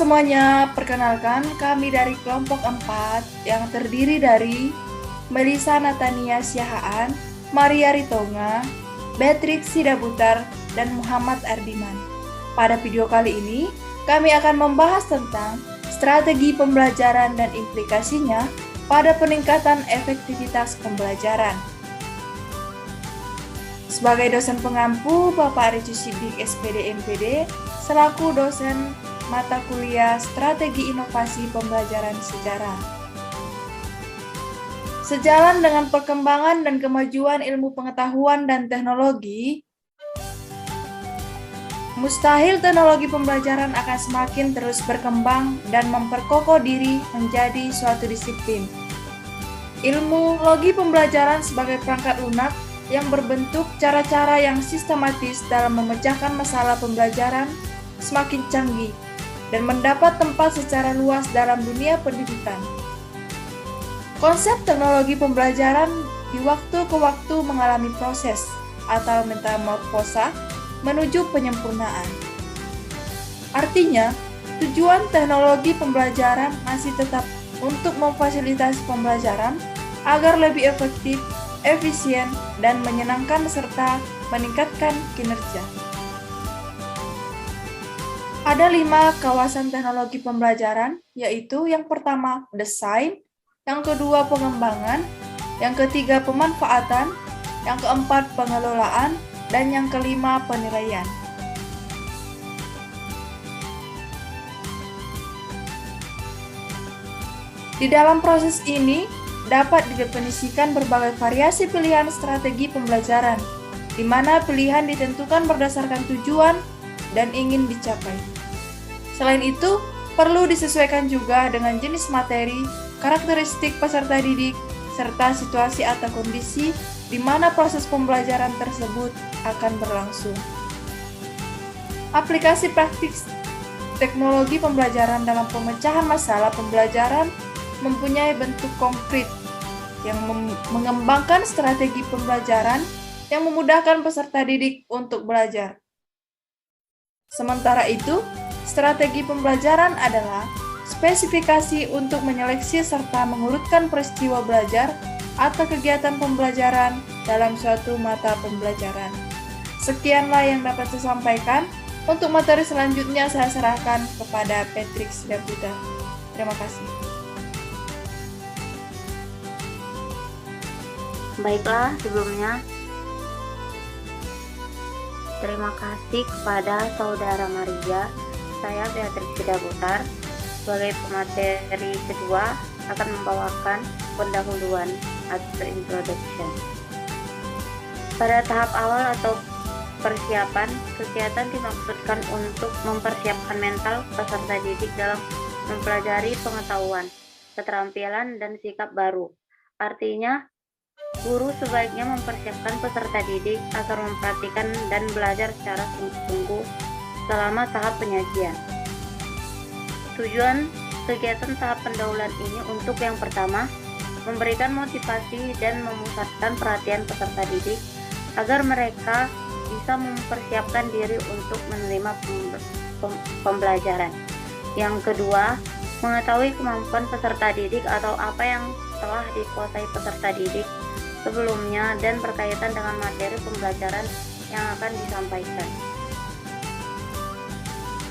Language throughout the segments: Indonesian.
semuanya, perkenalkan kami dari kelompok 4 yang terdiri dari Melisa Natania Siahaan, Maria Ritonga, Beatrix Sidabutar, dan Muhammad Ardiman. Pada video kali ini, kami akan membahas tentang strategi pembelajaran dan implikasinya pada peningkatan efektivitas pembelajaran. Sebagai dosen pengampu, Bapak Ariju Siddiq SPD MPD, selaku dosen mata kuliah Strategi Inovasi Pembelajaran Sejarah. Sejalan dengan perkembangan dan kemajuan ilmu pengetahuan dan teknologi, mustahil teknologi pembelajaran akan semakin terus berkembang dan memperkokoh diri menjadi suatu disiplin. Ilmu logi pembelajaran sebagai perangkat lunak yang berbentuk cara-cara yang sistematis dalam memecahkan masalah pembelajaran semakin canggih dan mendapat tempat secara luas dalam dunia pendidikan. Konsep teknologi pembelajaran di waktu ke waktu mengalami proses atau metamorfosa menuju penyempurnaan. Artinya, tujuan teknologi pembelajaran masih tetap untuk memfasilitasi pembelajaran agar lebih efektif, efisien, dan menyenangkan serta meningkatkan kinerja. Ada 5 kawasan teknologi pembelajaran, yaitu yang pertama, desain, yang kedua, pengembangan, yang ketiga, pemanfaatan, yang keempat, pengelolaan, dan yang kelima, penilaian. Di dalam proses ini, dapat didefinisikan berbagai variasi pilihan strategi pembelajaran, di mana pilihan ditentukan berdasarkan tujuan dan ingin dicapai. Selain itu, perlu disesuaikan juga dengan jenis materi, karakteristik peserta didik, serta situasi atau kondisi di mana proses pembelajaran tersebut akan berlangsung. Aplikasi praktik teknologi pembelajaran dalam pemecahan masalah pembelajaran mempunyai bentuk konkret yang mengembangkan strategi pembelajaran yang memudahkan peserta didik untuk belajar. Sementara itu, strategi pembelajaran adalah spesifikasi untuk menyeleksi serta mengurutkan peristiwa belajar atau kegiatan pembelajaran dalam suatu mata pembelajaran. Sekianlah yang dapat saya sampaikan. Untuk materi selanjutnya saya serahkan kepada Beatrix Sidabutar. Terima kasih. Baiklah, sebelumnya terima kasih kepada Saudara Maria. Saya Beatrix Sidabutar sebagai pemateri kedua akan membawakan pendahuluan atau introduction. Pada tahap awal atau persiapan, kegiatan dimaksudkan untuk mempersiapkan mental peserta didik dalam mempelajari pengetahuan, keterampilan, dan sikap baru. Artinya, guru sebaiknya mempersiapkan peserta didik agar memperhatikan dan belajar secara sungguh-sungguh selama tahap penyajian. Tujuan kegiatan tahap pendahuluan ini untuk yang pertama, memberikan motivasi dan memusatkan perhatian peserta didik agar mereka bisa mempersiapkan diri untuk menerima pembelajaran. Yang kedua, mengetahui kemampuan peserta didik atau apa yang telah dikuasai peserta didik sebelumnya dan berkaitan dengan materi pembelajaran yang akan disampaikan.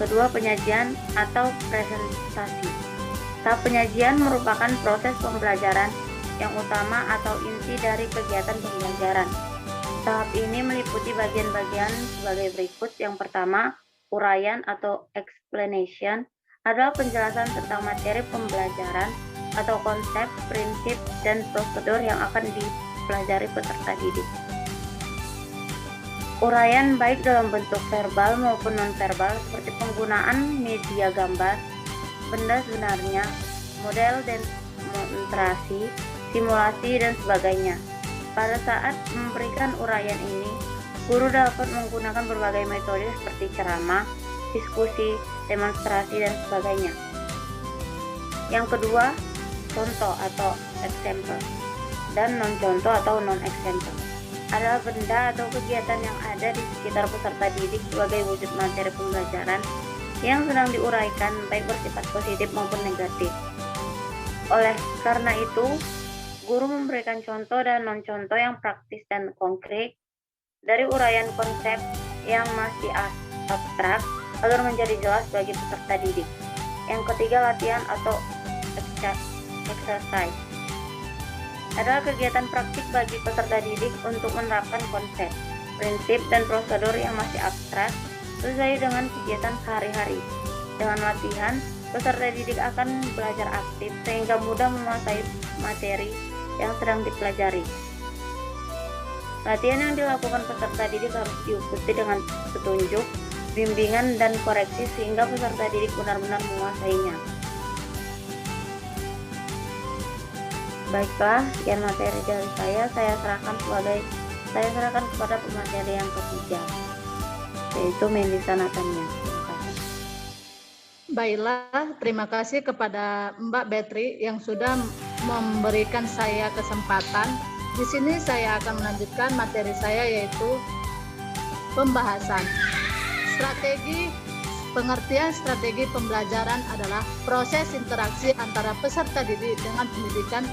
Kedua, penyajian atau presentasi. Tahap penyajian merupakan proses pembelajaran yang utama atau inti dari kegiatan pembelajaran. Tahap ini meliputi bagian-bagian sebagai berikut. Yang pertama, uraian atau explanation adalah penjelasan tentang materi pembelajaran atau konsep, prinsip, dan prosedur yang akan dipelajari peserta didik. Uraian baik dalam bentuk verbal maupun non-verbal seperti penggunaan media gambar, benda sebenarnya, model demonstrasi, simulasi, dan sebagainya. Pada saat memberikan uraian ini, guru dapat menggunakan berbagai metode seperti ceramah, diskusi, demonstrasi, dan sebagainya. Yang kedua, contoh atau example, dan non-contoh atau non-example adalah benda atau kegiatan yang ada di sekitar peserta didik sebagai wujud materi pembelajaran yang sedang diuraikan, baik bersifat positif maupun negatif. Oleh karena itu, guru memberikan contoh dan non-contoh yang praktis dan konkret dari uraian konsep yang masih abstrak agar menjadi jelas bagi peserta didik. Yang ketiga, latihan atau exercise adalah kegiatan praktik bagi peserta didik untuk menerapkan konsep, prinsip, dan prosedur yang masih abstrak sesuai dengan kegiatan sehari-hari. Dengan latihan, peserta didik akan belajar aktif sehingga mudah menguasai materi yang sedang dipelajari. Latihan yang dilakukan peserta didik harus diikuti dengan petunjuk, bimbingan, dan koreksi sehingga peserta didik benar-benar menguasainya. Baiklah, sekian materi dari saya serahkan kepada pemateri yang ketiga, yaitu Melisa Natania. Baiklah, terima kasih kepada Mbak Betri yang sudah memberikan saya kesempatan. Di sini saya akan melanjutkan materi saya, yaitu pembahasan pengertian strategi pembelajaran adalah proses interaksi antara peserta didik dengan pendidikan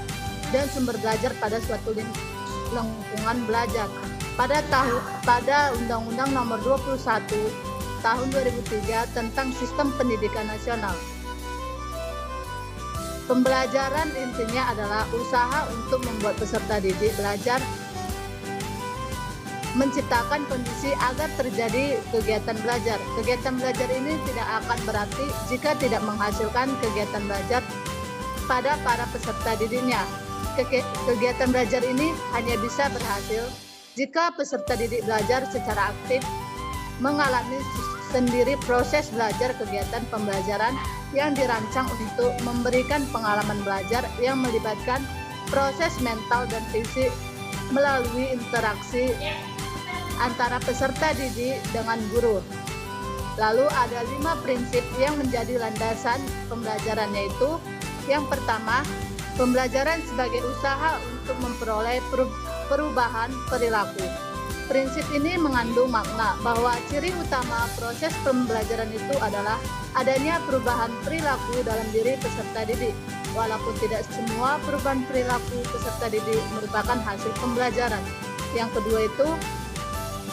dan sumber belajar pada suatu lingkungan belajar. Pada Undang-Undang Nomor 21 Tahun 2003 tentang Sistem Pendidikan Nasional, pembelajaran intinya adalah usaha untuk membuat peserta didik belajar, menciptakan kondisi agar terjadi kegiatan belajar. Kegiatan belajar ini tidak akan berarti jika tidak menghasilkan kegiatan belajar pada para peserta didiknya. Kegiatan belajar ini hanya bisa berhasil jika peserta didik belajar secara aktif, mengalami sendiri proses belajar kegiatan pembelajaran yang dirancang untuk memberikan pengalaman belajar yang melibatkan proses mental dan fisik melalui interaksi antara peserta didik dengan guru. Lalu ada 5 prinsip yang menjadi landasan pembelajaran, yaitu yang pertama, pembelajaran sebagai usaha untuk memperoleh perubahan perilaku. Prinsip ini mengandung makna bahwa ciri utama proses pembelajaran itu adalah adanya perubahan perilaku dalam diri peserta didik. Walaupun tidak semua perubahan perilaku peserta didik merupakan hasil pembelajaran. Yang kedua itu,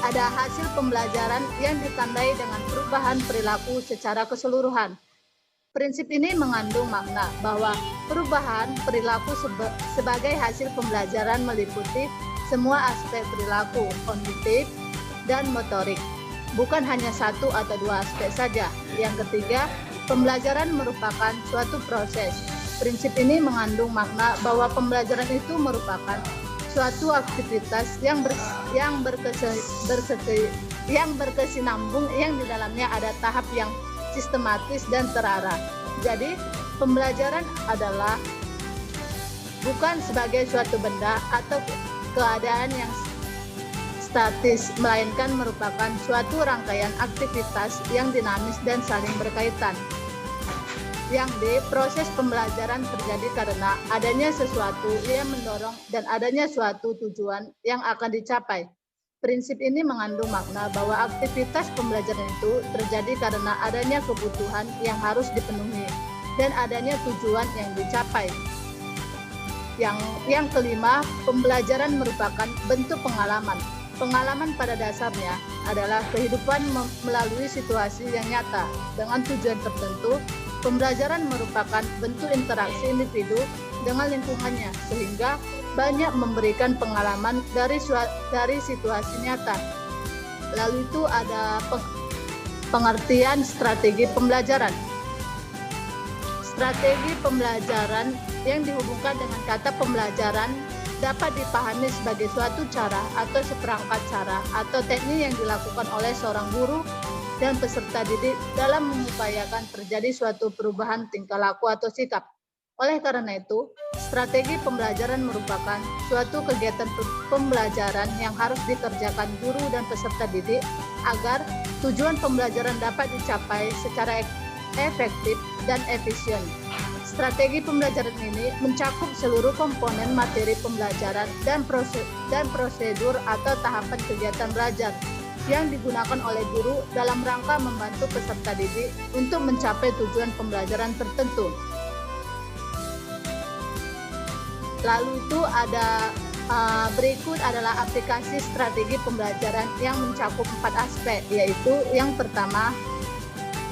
ada hasil pembelajaran yang ditandai dengan perubahan perilaku secara keseluruhan. Prinsip ini mengandung makna bahwa perubahan perilaku sebagai hasil pembelajaran meliputi semua aspek perilaku, kognitif, dan motorik, bukan hanya satu atau 2 aspek saja. Yang ketiga, pembelajaran merupakan suatu proses. Prinsip ini mengandung makna bahwa pembelajaran itu merupakan suatu aktivitas yang berkesinambung, yang di dalamnya ada tahap yang sistematis dan terarah. Jadi, pembelajaran adalah bukan sebagai suatu benda atau keadaan yang statis, melainkan merupakan suatu rangkaian aktivitas yang dinamis dan saling berkaitan. Yang D, proses pembelajaran terjadi karena adanya sesuatu yang mendorong dan adanya suatu tujuan yang akan dicapai. Prinsip ini mengandung makna bahwa aktivitas pembelajaran itu terjadi karena adanya kebutuhan yang harus dipenuhi dan adanya tujuan yang dicapai. Yang kelima, pembelajaran merupakan bentuk pengalaman. Pengalaman pada dasarnya adalah kehidupan melalui situasi yang nyata dengan tujuan tertentu. Pembelajaran merupakan bentuk interaksi individu dengan lingkungannya, sehingga banyak memberikan pengalaman dari situasi nyata. Lalu itu ada pengertian strategi pembelajaran. Strategi pembelajaran yang dihubungkan dengan kata pembelajaran dapat dipahami sebagai suatu cara atau seperangkat cara atau teknik yang dilakukan oleh seorang guru dan peserta didik dalam mengupayakan terjadi suatu perubahan tingkah laku atau sikap. Oleh karena itu, strategi pembelajaran merupakan suatu kegiatan pembelajaran yang harus dikerjakan guru dan peserta didik agar tujuan pembelajaran dapat dicapai secara efektif dan efisien. Strategi pembelajaran ini mencakup seluruh komponen materi pembelajaran dan prosedur atau tahapan kegiatan belajar. yang digunakan oleh guru dalam rangka membantu peserta didik untuk mencapai tujuan pembelajaran tertentu. Lalu itu ada berikut adalah aplikasi strategi pembelajaran yang mencakup 4 aspek, yaitu yang pertama,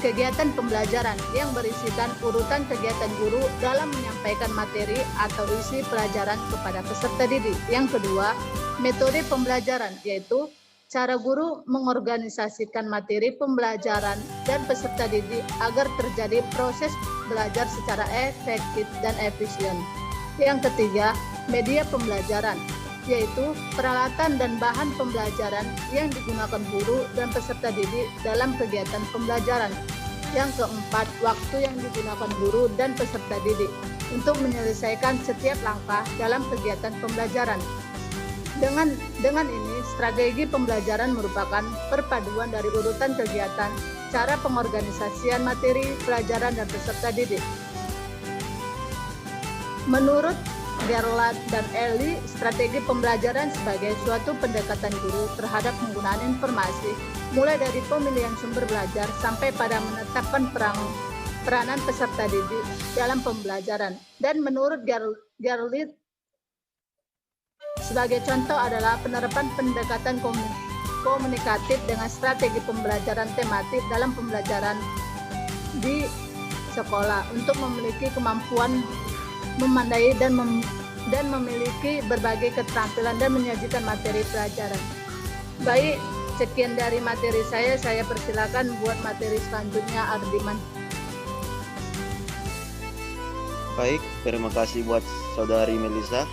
kegiatan pembelajaran yang berisikan urutan kegiatan guru dalam menyampaikan materi atau isi pelajaran kepada peserta didik. Yang kedua, metode pembelajaran, yaitu cara guru mengorganisasikan materi pembelajaran dan peserta didik agar terjadi proses belajar secara efektif dan efisien. Yang ketiga, media pembelajaran, yaitu peralatan dan bahan pembelajaran yang digunakan guru dan peserta didik dalam kegiatan pembelajaran. Yang keempat, waktu yang digunakan guru dan peserta didik untuk menyelesaikan setiap langkah dalam kegiatan pembelajaran. Dengan ini, strategi pembelajaran merupakan perpaduan dari urutan kegiatan, cara pengorganisasian materi, pelajaran, dan peserta didik. Menurut Gerlach dan Ellie, strategi pembelajaran sebagai suatu pendekatan guru terhadap penggunaan informasi, mulai dari pemilihan sumber belajar sampai pada menetapkan peranan peserta didik dalam pembelajaran. Dan menurut Gerlach, sebagai contoh adalah penerapan pendekatan komunikatif dengan strategi pembelajaran tematik dalam pembelajaran di sekolah untuk memiliki kemampuan memandai dan memiliki berbagai keterampilan dan menyajikan materi pelajaran. Baik, sekian dari materi saya persilakan buat materi selanjutnya Ardiman. Baik, terima kasih buat Saudari Melisa.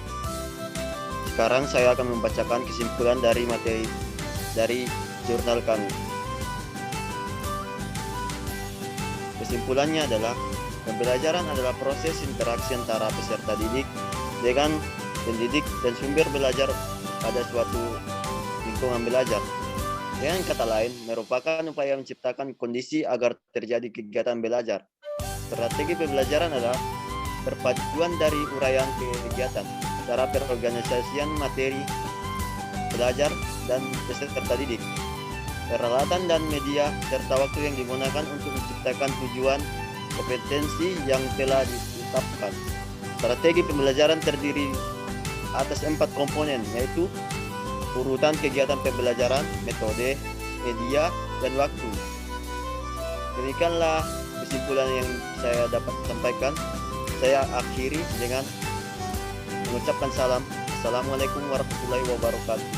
Sekarang saya akan membacakan kesimpulan dari materi dari jurnal kami. Kesimpulannya adalah, pembelajaran adalah proses interaksi antara peserta didik dengan pendidik dan sumber belajar pada suatu lingkungan belajar. Dengan kata lain, merupakan upaya menciptakan kondisi agar terjadi kegiatan belajar. Strategi pembelajaran adalah perpaduan dari uraian kegiatan, cara perorganisasian materi belajar dan peserta didik, peralatan dan media, serta waktu yang digunakan untuk menciptakan tujuan kompetensi yang telah ditetapkan. Strategi pembelajaran terdiri atas 4 komponen, yaitu urutan kegiatan pembelajaran, metode, media, dan waktu. Demikianlah kesimpulan yang saya dapat sampaikan. Saya akhiri dengan mengucapkan salam. Assalamualaikum warahmatullahi wabarakatuh.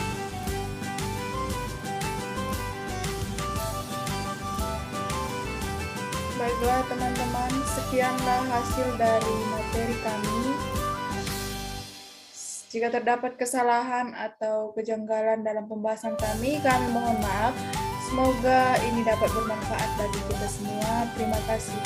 Baiklah teman-teman, sekianlah hasil dari materi kami. Jika terdapat kesalahan atau kejanggalan dalam pembahasan kami mohon maaf. Semoga ini dapat bermanfaat bagi kita semua. Terima kasih.